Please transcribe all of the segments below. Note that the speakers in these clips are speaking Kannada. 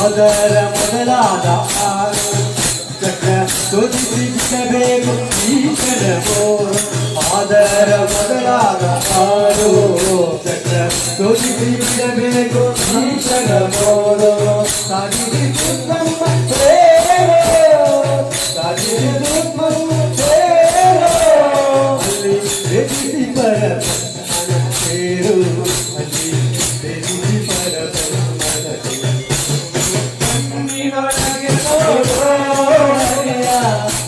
ಅದರ ಮೊದಲಾದ ಆರು ಚಕ್ರ ತೋರಿಸಿಸಬೇಕು ಈಶ್ವರವೋ ಅದರ ಮೊದಲಾದ ಆರು ಚಕ್ರ ತೋರಿಸಿಸಬೇಕು ಈಶ್ವರವೋ ಸಾಗಿರಿ ದುರ್ಗಮ್ಮ ಸೇರೋ ಸಾಗಿರಿ ದುರ್ಗಮ್ಮ ಸೇರೋ ಅಲ್ಲಿ ಬೆದಿಸಿ ಪರ ಸೇರು ಅಲ್ಲಿ ಬೆದಿಸಿ ಪರ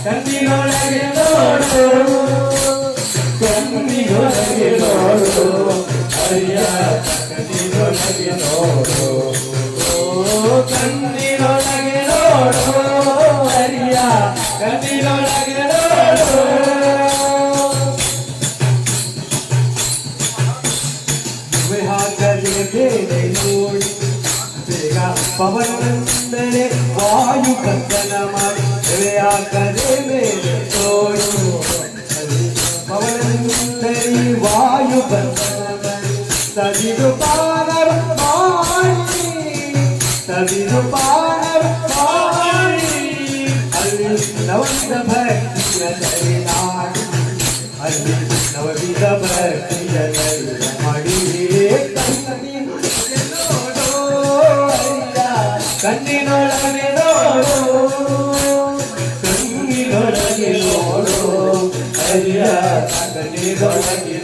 ಕಣ್ಣಿನೊಳಗೆ ನೋಡು ಕಣ್ಣಿನೊಳಗೆ ನೋಡು ಅಯ್ಯ ಕಣ್ಣಿನೊಳಗೆ ನೋಡು ಕಣ್ಣಿನೊಳಗೆ ನೋಡು ಅಯ್ಯ ಕಣ್ಣಿನೊಳಗೆ ನೋಡು ಹಾಕದೆ ಬೇರೆ ನೋಡಿ ಬೇಗ ಪವನಂದರೆ ವಾಯು ಕಂದನ ಮಾಡಿ ಹಾಕದೆ ಮೇಲೆ ತೋಡು ಪವನಂದರಿ ವಾಯು ಕಂದನ ಮಾಡಿ ತದಿರು ಪಾನವ ಮಾಡಿ ತದಿರು ಪಾನವ ಮಾಡಿ ಅಲ್ಲಿ ನವವಿಧ ಭಕ್ತಿಯ ನಾಡಿ ಅಲ್ಲಿ ನವವಿಧ ಭಕ್ತಿಯ ಮಾಡಿ ಕಣ್ಣಿನೊಳಗೆ ನೋಡು ಕಣ್ಣಿನೊಳಗೆ ನೋಡು ಅಯ್ಯ ಕಣ್ಣಿನೊಳಗೆ